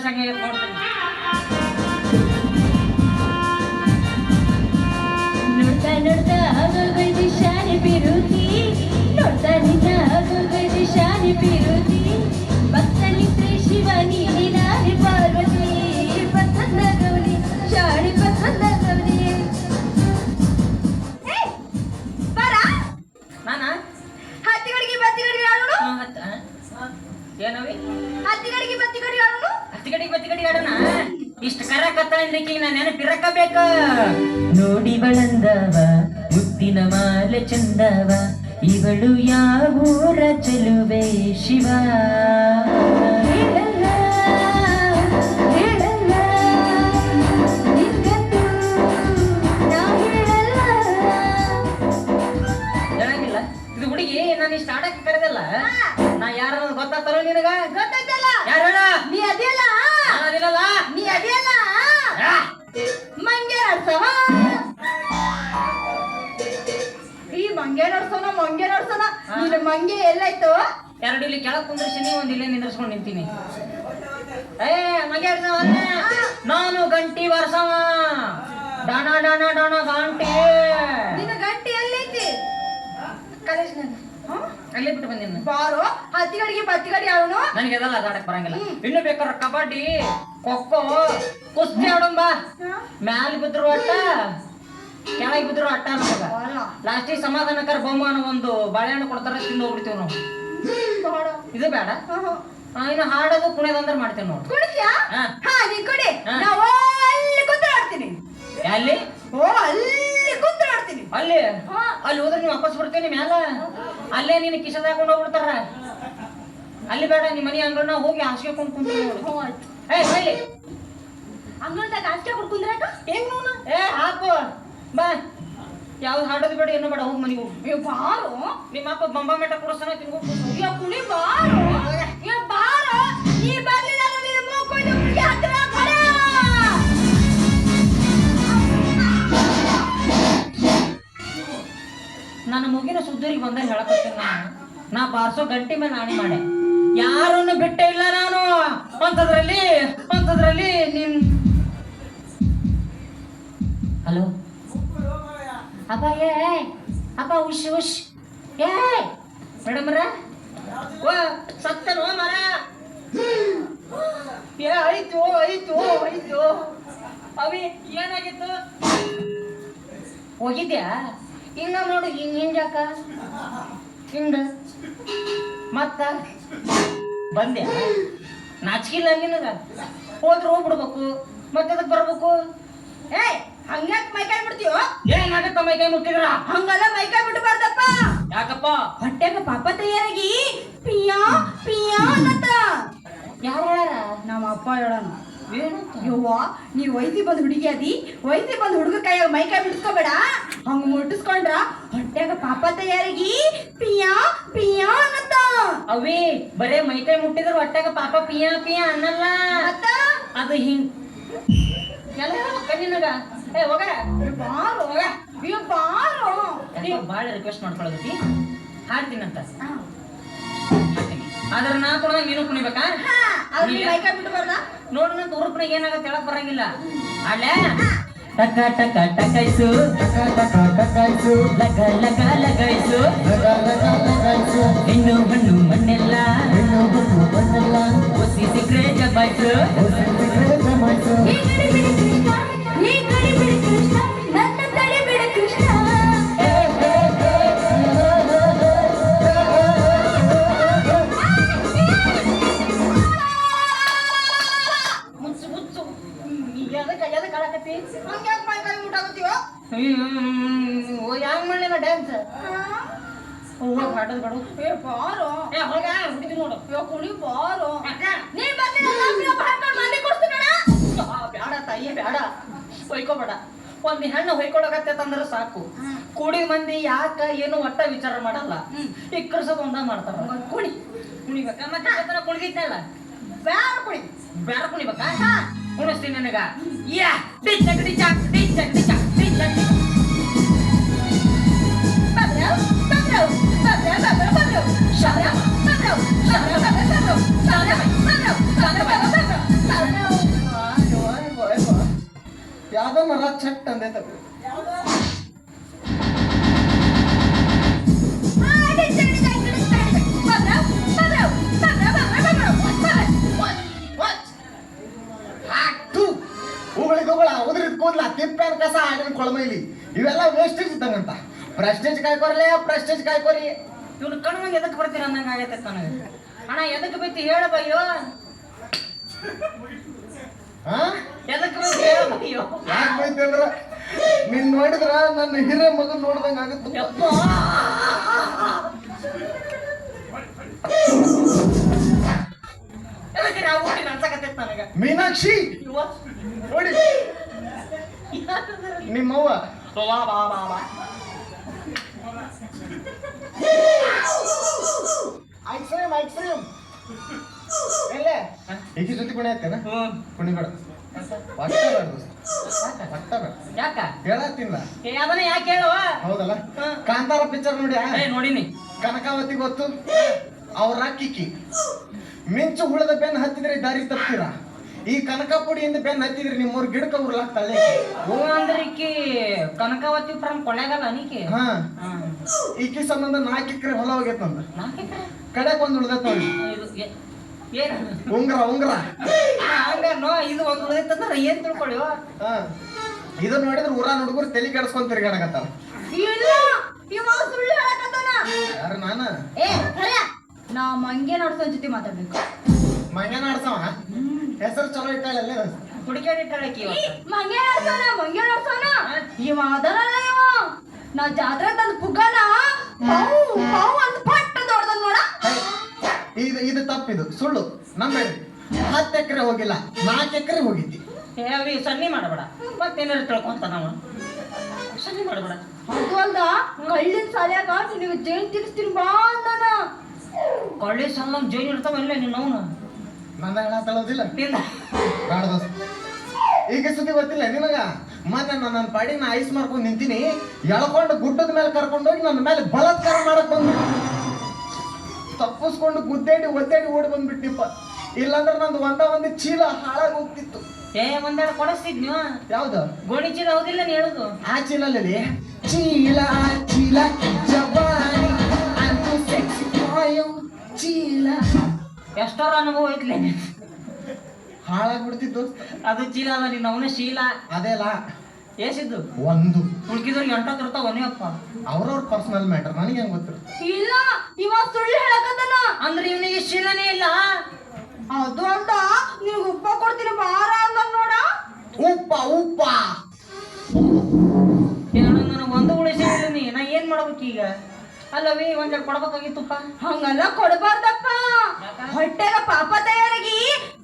ಸಂಗೆ ನೋಡ್ತೀನಿ. ನೋಡ್ತಾ ನೋಡ್ತಾ ಆಗೋಗೈದು ಶಾನೆ ಬಿರುತಿ, ನೋಡ್ತಾ ನಿನ್ನ ಆಗೋಗೈದು ಶಾನೆ ಬಿರುತಿ. ಭಕ್ತನಿದ್ರೆ ಶಿವ ನೀನೆ ನಾನೇ ಪಾರ್ವತಿ, ಪಸಂದ ಗೌರಿ ಶಾಣಿ ಪಸಂದ ಗೌರಿ. ನಾನಾ ಹತ್ತಿಗಡಿಗೆ ಬತ್ತಿಗಡಿಗೆ ಆಡೋಣ. ಏನವಿ ಹತ್ತಿಗಡಿಗೆ ಬತ್ತಿಗಡಿಗೆ ಆಡೋಣ. ಹತ್ತಿಗಡಿಗೆ ಆಡೋಣ. ಇಷ್ಟು ಕರ ಕತ್ತ ಅಂದ್ರಿಕಿ ನಾನು ನೆನಪಿರಕಬೇಕ. ನೋಡಿ ಬಳಂದವ ಮುತ್ತಿನ ಮಾಲೆ ಚಂದವ, ಇವಳು ಯಾವೂರ ಚೆಲುವೆ ಶಿವ. ಹೇಳಲ್ಲ ಹೇಳಲ್ಲ ನಿನ್ಗಂತೂ ನಾ ಹೇಳಲ್ಲ. ಹೇಳಂಗಿಲ್ಲ. ಇದು ಹುಡುಗಿ ನಾನು ಇಷ್ಟು ಆಡಕ್ಕೆ ಕರೆದಲ್ಲ. ನಾ ಯಾರ ಗೊತ್ತಾಗ್ತಾರೋ ನಿನಗ? ಗೊತ್ತಾಯ್ತಲ್ಲ, ಯಾರು ಹೇಳ? ನೀ ಅದಿಯಲ್ಲ, ನಾನು ಅದಿಲ್ಲಲ್ಲ. ನೀ ಅದಿಯಲ್ಲ ಮಂಗೆ ನಡ್ಸವ. ಈ ಮಂಗೆ ನಡ್ಸೋಣ ನಿನ್ನ ಮಂಗೆ ಎಲ್ಲಾಯ್ತು? ಎರಡು ಇಲ್ಲಿ ಕೆಳಗೆ ಕುಂದ್ರಿಸಿ ಒಂದು ಇಲ್ಲೇ ನಿಂದ್ರಿಸ್ಕೊಂಡು ನಿಂತೀನಿ. ಏ ಮಂಗೆ ನಾನು ಗಂಟಿ ಬರ್ಸವ. ಡಾಣ ಡಾಣ ಡಾಣ ಗಂಟಿ. ನಿನ್ನ ಗಂಟೆ ಎಲ್ಲೈತಿ? ಕಲೇಶ್ ನಾನು ಅಲ್ಲೇ ಬಿಟ್ಟು ಬಂದಿನ. ಬಾರೋ ಹತ್ತಿಗಡಿಗೆ ಬತ್ತಿಗಡಿ ಆಡೋಣ. ನನಗೆ ಅದೆಲ್ಲ ಆಡಕ್ ಬರಂಗಿಲ್ಲ. ಇನ್ನು ಬೇಕಾದ್ರೆ ಕಬಡ್ಡಿ, ಖೋಖೋ, ಕುಸ್ತಿ ಆಡೋಣ ಬಾ. ಮ್ಯಾಲ ಬಿದ್ರು ಅಟ್ಟ, ಕೆಳಗೆ ಬಿದ್ರು ಅಟ್ಟ ನಮಗ. ಲಾಸ್ಟಿಗೆ ಸಮಾಧಾನಕರ ಬಹುಮಾನ ಒಂದು ಬಾಳೆಹಣ್ಣು ಕೊಡ್ತಾರ, ತಿಂದು ಹೋಗ್ಬಿಡ್ತೀವಿ ನಾವು. ಇದು ಬೇಡ. ಇನ್ನು ಹಾಡೋದು ಕುಣಿಯೋದಂದ್ರೆ ಮಾಡ್ತೇವೆ ನೋಡಿ. ಕುಡಿದ್ಯಾ? ಹಾ ನೀ ಕುಡಿ. ನಾವು ಅಲ್ಲಿ ಕುಂತ ಆಡ್ತೀನಿ. ಅಲ್ಲಿ ಅಲ್ಲಿ ಕುಂತ ಆಡ್ತೀನಿ. ಅಲ್ಲಿ ಅಲ್ಲಿ ಹೋದ್ರೆ ನೀವು ವಾಪಸ್ ಬರ್ತೀನಿ ಮ್ಯಾಲ. ಅಲ್ಲೇ ನೀನು ಕಿಶದ ಹಾಕೊಂಡು ಹೋಗ್ಬಿಡ್ತಾರ. ಅಲ್ಲಿ ಬೇಡ, ನಿಮ್ಮ ಮನೆ ಅಂಗಣ್ಣ ಹೋಗಿ ಹಾಸಿಗೆ ಕೊಂಡು ಕುಂತೀನಿ ನೋಡಿ. ಹೇಳಿ ಅಂಗಲ್ದಾಗ ಹಾಸಿಗೆ ಕುಡ್ಕುಂದ್ರಾಕ ಹೆಂಗ್ ನೋನು? ಹಾಕು ಬಾ. ಯಾವ್ದು ಹಾಡೋದು ಬೇಡ, ಏನು ಬೇಡ, ಹೋಗಿ ಮನೆಗೆ ಹೋಗಿ. ಬಾರೋ ನಿಮ್ಮ ಅಪ್ಪ ಬಂಬ ಮೆಟ ಕೊಡಿಸ್ತಾನ, ತಿನ್ಕೊ. ಕುಣಿ ಬಾರೋ ಬಾರೋ. ನೀ ಬರ್ಲಿಲ್ಲ ನೀನು ಮೂಕೊಯ್ದು ಹುಡುಗಿ ಹತ್ತಿರ ಬರ. ನನ್ನ ಮುಗಿನ ಸುದ್ದೂರಿಗೆ ಬಂದಾಗ ಹೇಳಕತ್ತೀನಿ ನಾನು. ನಾ ಬಾರ್ಸೋ ಗಂಟಿ ಮೇಲೆ ನಾಣಿ ಮಾಡೆ, ಯಾರನ್ನು ಬಿಟ್ಟೇ ಇಲ್ಲ ನಾನು. ಅಂತದ್ರಲ್ಲಿ ನಿನ್. ಹಲೋ ಅಪ್ಪ. ಅಪ್ಪ ಉಶ್ ಉಶ್. ಮೇಡಮ್ರ ಓ ಸತ್ತನೋ ಮರ. ಆಯ್ತು ಅವಿ ಏನಾಗಿತ್ತು? ಹೋಗಿದ್ಯಾ? ಹಿಂಗ ನೋಡು, ಹಿಂಜಾಕ ಹಿಂಗ ಮತ್ತ ಬಂದ್ಯಾ? ನಾಚಿಕಿಲ್ಲ ನಿನಗ? ಹೋದ್ರೆ ಹೋಗ್ಬಿಡ್ಬೇಕು, ಮತ್ತೆ ಅದಕ್ಕೆ ಬರ್ಬೇಕು. ಹಂಗ್ಯಾಕ್ ಮೈಕಾಯಿ ಬಿಡ್ತೀವೋ? ಏನಾಗತ್ತ ಮೈಕೈ ಮುಟ್ಟಿದ್ರ? ಹಂಗಲ್ಲ ಮೈಕಾಯಿ ಬಿಟ್ಟು ಬಾರ್ದಪ್ಪ. ಯಾಕಪ್ಪ? ಹೊಟ್ಟೆಗ ಪಾಪ ತಯಾರಾಗಿ ಪಿಯಾ ಪಿಯಾ ಅನ್ನತ್ತ. ಯಾರು ಹೇಳಾರ? ನಮ್ಮ ಅಪ್ಪ ಹೇಳೋಣ. ಏನಂತ? ಯವ್ವ ನೀ ವಯಸ್ಸಿ ಬಂದ್ ಹುಡುಗಿ ಅದಿ, ವಯಸ್ಸಿ ಬಂದ್ ಹುಡುಗ ಕೈಯಾಗ ಮೈಕಾಯಿ ಬಿಡಿಸ್ಕೋಬೇಡ. ಹಂಗ ಮುಟ್ಟಿಸ್ಕೊಂಡ್ರ ಹೊಟ್ಟೆಗ ಪಾಪ ತಯಾರಾಗಿ ಪಿಯಾ ಪಿಯಾ ಅನ್ನತ್ತ. ಅವಿ ಬರೇ ಮೈಕೈ ಮುಟ್ಟಿದ್ರ ಹೊಟ್ಟೆಗ ಪಾಪ ಪಿಯಾ ಪಿಯಾ ಅನ್ನಲ್ಲ. ಅತ್ತ ಅದು ಹಿಂಗ್ ಎಲ್ಲ ಕಣ್ಣಿನಾಗ. ಹೋಗ ಬಾರೋ ಬಾರೋ. ಭಾಳ ರಿಕ್ವೆಸ್ಟ್ ಮಾಡ್ಕೊಳ್ಳೋದಕ್ಕೆ ಹಾಡ್ತೀನಂತ. ಆದ್ರೆ ನಾ ಕೂಡ ನೀನು ಕುಣಿಬೇಕಾ? ಮೈಕಾಯಿ ಬಿಟ್ಟು ಬರ್ದ ನೋಡು, ನನ್ನ ಉರುಪ್ನಾಗ ಏನಾಗತ್ತೆ ಹೇಳಕ್ ಬರಂಗಿಲ್ಲ. ಅಲ್ಲೇ ಟಕ ಟಕ ಟಕೈಸು, ಟಕಾಯ್ಸು, ಲಗ ಲಗ ಲಗಾಯ್ಸು, ಹೆಣ್ಣು ಹಣ್ಣು ಮಣ್ಣೆಲ್ಲ, ಒಸಿ ಸಿಕ್ರೆ ಜಬಾಯ್ಸು. ಈ ಕಡೆ ಬಿಡಿ ಕೃಷ್ಣ, ನನ್ನ ತಡೆ ಬಿಡಿ ಕೃಷ್ಣ. ಮುಚ್ಚು ಮುಚ್ಚು. ಎದಕ್ಕೆ ಕಾಳಕತ್ತಿ? ಹಂಗ್ಯಾಕ್ ಮೈಕಾಯಿ ಮುಟ್ಟಾಗತ್ತೀವೋ? ಯಾವ ಮಾಡಲಿಲ್ಲ ಡ್ಯಾನ್ಸ್? ಹೋಗಿ ಹಾಡೋದು ಬೇಡ. ಬಾರೋ ಹೋಗ ಹುಡುಗಿ ನೋಡು. ಕುಡಿ ಬಾರೋ. ಅಕ್ಕ ನೀ ಬಂದಿಲ್ಲ ಮಾಡಿ ಕೊಡ್ತೀನಣ್ಣ. ಬೇಡ ತಾಯಿ ಬೇಡ, ಹೊಯ್ಕೋಬೇಡ. ಒಂದ್ ಹೆಣ್ಣು ಹೊಯ್ಕೊಳಕತ್ತೆ ತಂದ್ರೆ ಸಾಕು. ಕೂಡಿ ಮಂದಿ ಯಾಕ ಏನು ಒಟ್ಟ ವಿಚಾರ ಮಾಡಲ್ಲ, ಇಕ್ಕರ್ಸೋದು ಒಂದ ಮಾಡ್ತಾರ. ಕುಣಿ ಕುಣಿಬೇಕ. ಮತ್ತೆ ಕುಣಿದಿದ್ನಲ್ಲ, ಬ್ಯಾರ ಕುಣಿಬೇಕಾ? ಕುಣಿಸ್ತೀನಿ ನನಗ. ಯಾ ಡಿಚಕ್ ಡಿಚಕ್ ಡಿಚಕ್ ಡಿಚಕ್ ಡಿಚಕ್. ಯಾವ್ದನ್ನ ಚಟ್ ಅಂದೈತ ಹೂಗಳಿಗೋಗಳ ಉದ್ರಿದ್ ಕೂದ್ಲ ತಿಪ್ಪೇನ್ ಕಸ ಆಡಿನ ಕೊಳಮೈಲಿ ಇವೆಲ್ಲ ವೇಸ್ಟೇಜ್ ಇದ್ದಂಗಂತ ಪ್ರೆಸ್ಟೇಜ್ ಕಾಯ್ಕೋರ್ಲೆ ಪ್ರೆಸ್ಟೇಜ್ ಕಾಯ್ಕೋರಿ. ಇವ್ನು ಕಣ್ಣು ಮಂದಿ ಎದಕ್ಕೆ ಬರ್ತೀರ ಅನ್ನಂಗೆ ಆಗೈತೆ ನನಗೆ. ಅಣ್ಣ ಎದಕ್ಕೆ ಬೈತಿ ಹೇಳ ಬಯ್ಯೋ, ಎದಕ್ಕೆ ಬೈತಿ ಹೇಳ ಬಯ್ಯೋ. ಯಾಕೆ ಬೈತಿ ಅಂದ್ರ ನೀನ್ ನೋಡಿದ್ರ ನನ್ನ ಹಿರೇ ಮಗನ್ ನೋಡ್ದಂಗ ಆಗುತ್ತೆ. ಎದಕ್ಕೆ ನಾವು ಹುಟ್ಟಿ ಅನ್ಸಕತ್ತೈತೆ ನನಗೆ. ಮೀನಾಕ್ಷಿ ನೋಡಿ ನಿಮ್ಮವ್ವ ಐಸ್ಕ್ರೀಮ್ ಎಲ್ಲೇ ಈಕಿ ಜೊತೆ ಕುಣಿ ಆಯ್ತೇನ ಕುಣಿಬೇಡ ಯಾಕ ಹೇಳತ್ತಿಲ್ಲ ಅದನ್ನ ಯಾಕೆ ಹೇಳುವ. ಹೌದಲ್ಲ ಕಾಂತಾರ ಪಿಕ್ಚರ್ ನೋಡಿ ನೋಡಿನಿ. ಕನಕಾವತಿ ಗೊತ್ತು ಅವ್ರ ಕಿಕ್ಕಿ ಮಿಂಚು ಹುಳದ ಬೆನ್ ಹತ್ತಿದ್ರೆ ದಾರಿ ತಪ್ತೀರಾ. ಈ ಕನಕಪುಡಿಯಿಂದ ಬೆನ್ ಹತ್ತಿದ್ರಿ ನಿಮ್ಮವ್ರ ಗಿಡಕ ಉರ್ಲಾಗ್ತಾಳೆ. ಹೂ ಅಂದ್ರೆ ಈಕಿ ಕನಕಾವತಿ ಫ್ರಮ್ ಕೊಳ್ಳೇಗಲ್ಲ ನೀಕಿ. ಹಾ ಈಕಿ ಸಂಬಂಧ 4 ಎಕರೆ ಹೊಲ ಹೋಗೈತ್ ನಂದು. ಕಡೆಕ್ ಒಂದ್ ಉಳ್ದೈತ್ ನೋಡಿ ಏನ್ ಉಂಗ್ರ ಹಂಗ ನೋ ಇದು ಒಂದ್ ಉಳಿದೈತಂದ್ರ ಏನ್ ತಿಳ್ಕೊಳ್ಳಿವ. ಇದು ನೋಡಿದ್ರೆ ಊರ ಹುಡುಗರು ತಲೆ ಕೆಡಿಸ್ಕೊಂಡ್ ತಿರ್ಗಾಡಕತ್ತಾರ. ಯಾರು ನಾನ ನಾ ಮಂಗೆ ನೋಡ್ಸೋ ಜೊತೆ ಮಾತಾಡ್ಬೇಕು. ಮಂಗೆ ನಾಡ್ಸವ ಹೆಸರು ಚಲೋ ಇಟ್ಟಾಳಲ್ಲೇ ಹುಡುಕಾಡಿಟ್ಟಾಳಕಿ ಮಂಗೆ ನೋಡ್ಸೋನ ಇವ ಅದನಲ್ಲ ಇವ. ನಾ ಜಾತ್ರೆ ತಂದ್ ಪುಗ್ಗನ ಪಾವು ಅಂತ ಪಟ್ಟ ದೊಡ್ದ ನೋಡ. ಇದು ತಪ್ಪಿದು ಸುಳ್ಳು ನಂಬೇಡ್ರಿ. 10 ಎಕರೆ ಹೋಗಿಲ್ಲ 4 ಎಕರೆ ಹೋಗಿದ್ದಿ. ಅವಿ ಸನ್ನಿ ಮಾಡಬೇಡ ಮತ್ತೇನಾರು ತಿಳ್ಕೊಂತ ನಾವು ಸನ್ನಿ ಮಾಡಬೇಡ. ಅದು ಅಲ್ದ ಕಳ್ಳಿನ ಸಾಲ್ಯಾಗ ನಿನಗೆ ಜೈನ್ ತಿರ್ಸ್ತೀನಿ ಬಾ ಅಂದನ. ಕೊಳ್ಳಿ ಸಲ ಜೈನ್ ಇರ್ತಾವ ಇಲ್ಲ ನೀನು ಅವನು ನನ್ನ ಹೇಳತ್ತಳೋದಿಲ್ಲ ತಿಂದ ಬೇಡ ದೋಸ್ತ. ಈಗ ಸುದ್ದಿ ಗೊತ್ತಿಲ್ಲ ನಿನಗ ಮೊನ್ನೆ ನನ್ನ ಪಾಡಿನ ಐಸ್ ಮಾಡ್ಕೊಂಡು ನಿಂತೀನಿ ಎಳ್ಕೊಂಡು ಗುಡ್ಡದ ಮೇಲೆ ಕರ್ಕೊಂಡೋಗಿ ನನ್ನ ಮೇಲೆ ಬಲಾತ್ಕಾರ ಮಾಡಕ್ ಬಂದ್ಬಿಟ್ಟು ತಪ್ಪಿಸ್ಕೊಂಡು ಗುದ್ದೇಡಿ ಒದ್ದಾಡಿ ಓಡಿ ಬಂದ್ಬಿಟ್ಟಿಪ್ಪ. ಇಲ್ಲಾಂದ್ರೆ ನಂದು ಒಂದೇ ಚೀಲ ಹಾಳಾಗಿ ಹೋಗ್ತಿತ್ತು. ಒಂದೆರಡು ಕೊಡಿಸ್ತಿದ್ ನೀವು ಯಾವ್ದು ಗೋಣಿ ಚೀಲ ಹೌದಿಲ್ಲ ನೀ ಹೇಳುದು. ಆ ಚೀಲಲ್ಲಿ ಚೀಲ ಜವಾನಿ ಅಂತೂ ಸೆಕ್ಸಿ ಚೀಲ ಎಷ್ಟೋರ ಅನುಭವ ಐತ್ಲೆ ಹಾಳಾಗ್ಬಿಡ್ತಿತ್ತು. ಅದು ಚೀಲ ಅಲ್ಲ ನೀನು ಅವನ ಶೀಲ ಅದೇಲ್ಲ ಏಸಿದ್ದು ಒಂದು ಹುಡುಕಿದವ್ರಿಗೆ ಎಂಟತ್ತಿರ್ತಾವ ಒನೆಯಪ್ಪ. ಅವ್ರವ್ರ ಪರ್ಸನಲ್ ಮ್ಯಾಟರ್ ನನಗೆ ಹೆಂಗ್ ಗೊತ್ತಿರುತ್ತೆ. ಇಲ್ಲ ಇವ ಸುಳ್ಳು ಹೇಳಕತ್ತನ. ಅಂದ್ರೆ ಇವನಿಗೆ ಶೀಲನೇ ಇಲ್ಲ. ಅದು ಅಂತ ನಿನಗೆ ಉಪ್ಪ ಕೊಡ್ತೀನಿ ಬಾರ ಅಂದ ನೋಡ. ಉಪ್ಪ ನನಗೆ ಒಂದು ಉಳಿಸಿ ನೀ ನಾ ಏನ್ ಮಾಡ್ಬೇಕು ಈಗ. ಅಲ್ಲವಿ ಒಂದೆರಡು ಕೊಡ್ಬೇಕಾಗಿತ್ತುಪ್ಪ. ಹಂಗಲ್ಲ ಕೊಡಬಾರ್ದಪ್ಪ. ಹೊಟ್ಟೆಗ ಪಾಪ ತಯಾರಾಗಿ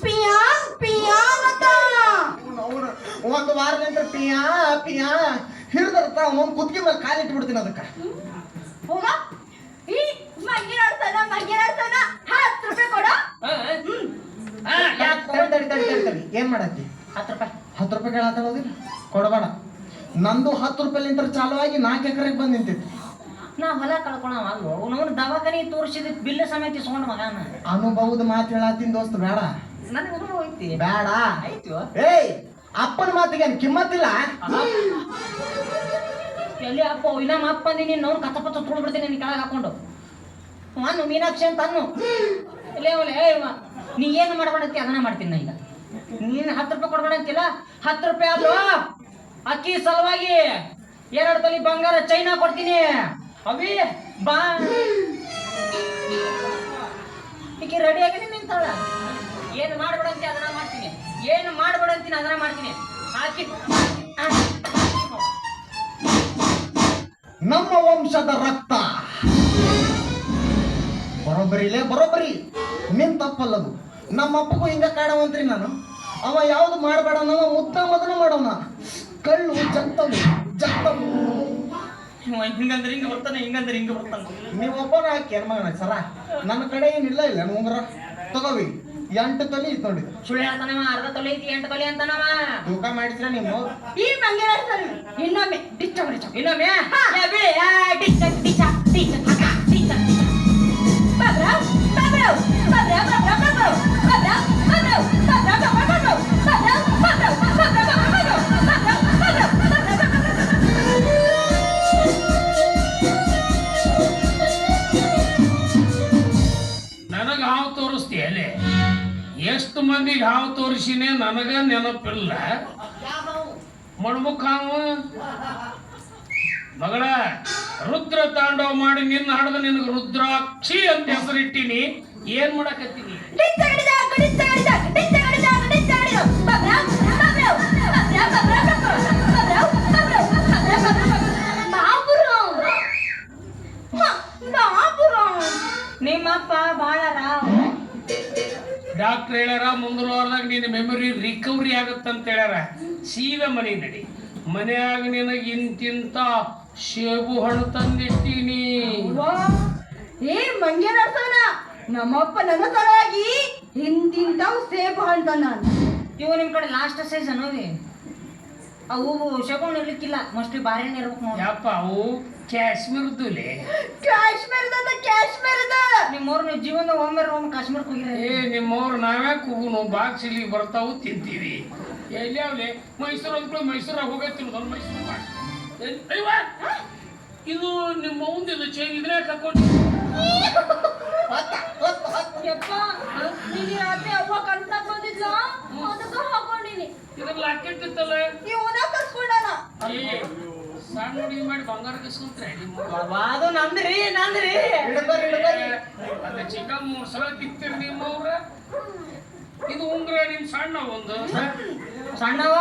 ಪಿಯಾ ಪಿಯಾ ಅಂತ ಒಂದು ವಾರದಿಂದ ಪಿಯಾ ಪಿಯಾ ಹಿಡ್ದರ್ತ ಅವನೊಂದು ಕುತ್ತಿಗೆ ಮೇಲೆ ಕಾಲಿಟ್ಟು ಬಿಡ್ತೀನಿ ಅದಕ್ಕ. ಹೋಗ ಈ ಮಂಗೆ ನೋಡ್ತಾನ 10 ರೂಪಾಯಿ ಕೊಡ. ತಡಿ ಏನ್ ಮಾಡತ್ತಿ? 10 ರೂಪಾಯಿ 10 ರೂಪಾಯಿ ಕೇಳತ್ತೋದಿಲ್ಲ ಕೊಡಬೇಡ. ನಂದು 10 ರೂಪಾಯಿಲಿಂದ ಚಾಲುವಾಗಿ 4 ಎಕರೆಗೆ ಬಂದು ನಿಂತೈತಿ. ನಾ ಹೊಲ ಕಳ್ಕೊಳವ ಅಲ್ವೋ ಅವನವನು ದವಾಖಾನೆ ತೋರಿಸಿದ ಬಿಲ್ ಸಮೇತ ಇಸ್ಕೊಂಡು ಮಗನ. ಅನುಭವದ ಮಾತು ಹೇಳತ್ತೀನಿ ದೋಸ್ತ ಬೇಡ. ನನಗೆ ಅನುಭವ ಐತಿ ಬೇಡ ಆಯ್ತು. ಏಯ್ ಅಪ್ಪನ ಮಾತಿಗೆ ಕಿಮ್ಮತ್ತಿಲ್ಲ. ಎಲ್ಲಿ ಅಪ್ಪ ಇನ್ನಮ್ಮ ಅಪ್ಪ ಅಂದಿ ನೀನು ಅವ್ನು ಕತ್ತ ಪತ್ತ ತುಳು ಬಿಡ್ತೀನಿ ನಿನ್ನ ಕೆಳಗೆ ಹಾಕೊಂಡು. ನಾನು ಮೀನಾಕ್ಷಿ ಅಂತ ಅನ್ನು ಇಲ್ಲೇ ನೀ ಏನು ಮಾಡ್ಬೇಡಂತಿ ಅದನ್ನ ಮಾಡ್ತೀನಿ ನಾ ಈಗ. ನೀನು 10 ರೂಪಾಯಿ ಕೊಡ್ಬೇಡ ಅಂತಿಲ್ಲ. 10 ರೂಪಾಯಿ ಅಲ್ವಾ ಅಕ್ಕಿ ಸಲುವಾಗಿ 2 ತೊಲಿ ಬಂಗಾರ ಚೈನಾ ಕೊಡ್ತೀನಿ. ಅವಿ ಬಾ ಈಕೆ ರೆಡಿ ಆಗಿ ನಿಂತಾಳ. ಏನು ಮಾಡ್ಬೇಡಂತಿ ಅದನ್ನ ಮಾಡ್ತೀನಿ. ಏನು ಮಾಡ್ಬೇಡಂತೀನಿ ಅದನ್ನ ಮಾಡ್ತೀನಿ. ಹಾಕಿ ನಮ್ಮ ವಂಶದ ರಕ್ತ ಬರೋಬ್ಬರಿ ನಿನ್ ತಪ್ಪಲ್ಲದು. ನಮ್ಮ ಅಪ್ಪಗೂ ಹಿಂಗ ಕಾಡವಂತ್ರಿ ನಾನು. ಅವ ಯಾವ್ದು ಮಾಡಬೇಡ ನಮ್ಮ ಮುದ್ದ ಮೊದಲು ಮಾಡೋಣ. ಕಳ್ಳು ಜಗ್ತವು ಹಿಂಗಂದ್ರೆ ಹಿಂಗ ಬರ್ತಾನೆ ಹಿಂಗಂದ್ರೆ ಹಿಂಗ ಬರ್ತಾನೆ. ನೀವು ಒಬ್ಬನ ಹಾಕಿ ಮಗನ ಸರ ನನ್ನ ಕಡೆ ಏನಿಲ್ಲ ಇಲ್ಲ ಉಂಗ್ರ ತಗೋವಿ 8 ತೊಲಿ ಇತ್ತು ನೋಡಿ. ಸುಳ್ಳು ಹೇಳ್ತಾನವ. 1/2 ತೊಲೆ ಐತಿ 8 ತೊಲೆ ಅಂತಾನವ. ತೂಕ ಮಾಡಿದ್ರೆ ನೀವು ಈ ಮಂಗೆ ನೋಡ್ತಾನ ಇನ್ನೊಮ್ಮೆ ಡಿಚ್ಚ ಇನ್ನೊಮ್ಮೆ ಡಿಚ್ಚ ಮಂದಿಗೆ ಹಾವು ತೋರಿಸಿನೇ ನನಗ ನೆನಪಿಲ್ಲ. ಮಣ್ಮುಖ ಮಗಳ ರುದ್ರ ತಾಂಡವ ಮಾಡಿ ನಿನ್ನ ಹಡದ ನಿನಗೆ ರುದ್ರಾಕ್ಷಿ ಅಂತ ಹೆಸರಿಟ್ಟಿನಿ. ಏನ್ ಮಾಡಕತ್ತೀನಿ? ನಿಮ್ಮಪ್ಪ ಬಾಳ ಡಾಕ್ಟರ್ ಹೇಳ್ಯಾರ ಮುಂದಿನ ವಾರದಾಗ ನಿನ್ನ ಮೆಮೊರಿ ರಿಕವರಿ ಆಗತ್ತಂತ ಹೇಳ್ಯಾರ. ಸೀದಾ ಮನೆ ನಡಿ. ಮನ್ಯಾಗ ನಿನಗೆ ಇಂತಿಂತ ಸೇಬು ಹಣ್ಣು ತಂದಿಟ್ಟೀನಿ. ಏ ಮಂಗೆ ನಡ್ಸೋಣ, ನಮ್ಮಪ್ಪ ನನ್ನ ಸಲುವಾಗಿ ಇಂತಿಂತಾವ್ ಸೇಬು ಹಣ್ಣು ತಂದ. ಇವು ನಿಮ್ ಕಡೆ ಲಾಸ್ಟ್ ಸೈಜ್ ಅನ್ನೋವಿ ಅವು ಶೇಬಣ್ಣು ಇರ್ಲಿಕ್ಕಿಲ್ಲ, ಮೋಸ್ಟ್ಲಿ ಬಾರೇನೆ ಇರ್ಬೇಕು ನೋಡಿ. ಯಪ್ಪ ಅವು ಕಾಶ್ಮೀರದುಲೆ. ಕಾಶ್ಮೀರದ ನಿಮ್ಮವ್ರು ನೀವು ಜೀವನದಾಗ ಒಮ್ಮೆ ಕಾಶ್ಮೀರಕ್ಕೆ ಹೋಗಿರ. ನಿಮ್ಮವ್ರು ನಾವ್ಯಾಕೆ ಹೋಗುನು? ಬಾಕ್ಸ್ ಇಲ್ಲಿ ಬರ್ತಾವು ತಿಂತೀವಿ. ಎಲ್ಲಿ ಅವ್ಲೆ ಮೈಸೂರು ಅಂದ್ಕೊಳ್ಳಿ, ಮೈಸೂರಾಗ ಹೋಗತ್ತಿಲ್ಲ ಮೈಸೂರು ಇದು ನಿಮ್ಮ ಮುಂದಿನ ಚೈನ್ ಇದ್ರೆ ಹಾಕೊಂಡು ರಾತ್ರಿ ಅವ್ವ ಕಂತ ಬಂದಿದ್ಲ, ಅದಕ್ಕ ಹಾಕೊಂಡಿನಿ. ಇದ್ರ ಲಾಕೆಟ್ ಇತ್ತಲ್ಲ, ಇವನ ಕಸ್ಕೊಂಡಾನ. ಸಣ್ಣ ಹುಡುಗಿ ಮಾಡಿ ಬಂಗಾರ ಕಸ್ಕೊಂತ್ರೆ ಅದು ನಂದ್ರಿ ಅದ ಚಿಕ್ಕ 3 ಸಲ ತಿಕ್ತೀರಿ ನಿಮ್ಮವ್ರ. ಇದು ಉಂಗ್ರ ನಿಮ್ ಸಣ್ಣ ಒಂದು ಸಣ್ಣವ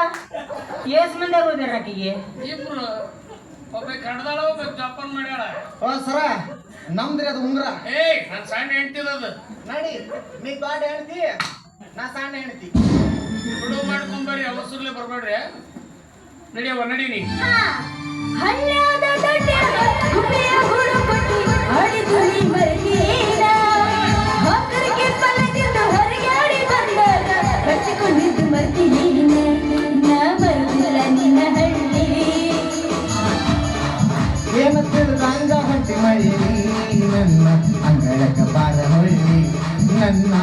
ಏಸ್ ಮಂದಿ ಹೋಗ್ಯಾರ ಆಕಿಗೆ? ಇಬ್ರು. ಒಬ್ಬ ಕಡ್ದಾಳ, ಒಬ್ಬ ಜಪಾನ್ ಮಾಡ್ಯಾಳ. ಸರ ನಮ್ದ್ರಿ ಅದು ಉಂಗ್ರ. ನನ್ ಸಣ್ಣ ಹೆಂಡ್ತಿದದು. ನಡಿ, ನೀ ದೊಡ್ಡ ಹೆಣ್ತಿ, ನಾ ಸಣ್ಣ ಹೆಣ್ತಿ. ಬಿಡು ಮಾಡ್ಕೊಂಬರ್ರಿ, ಅವಸರ್ಲೆ ಬರ್ಬೇಡ್ರಿ. ನಡಿಯವ್ವ ನಡೀನಿ. ಹಳ್ಳ್ಯಾದ ದೊಡ್ಡ ಗುಬ್ಬಿಯ ಹುಡುಕುಟ್ಟಿ ಆಡಿದು ನೀ ಮರಗೇನ, ಮಕ್ಕಳಿಗೆ ಪಲದಿಂದ ಹೊರಗಾಡಿ ಬಂದಾಗ ಕಟ್ಟಿಕೊಂಡಿದ್ದು ಮರ್ತೀನ, ನಾ ಬರುದಿಲ್ಲ ನಿನ್ನ ಹಳ್ಳಿ. ಏನ ತಿಳಿದಂಗ ಹೊಟ್ಟಿ ಮಳಿ ನನ್ನ ಅಂಗಳಕ ಬಾರ ಹೊಳ್ಳಿ ನನ್ನ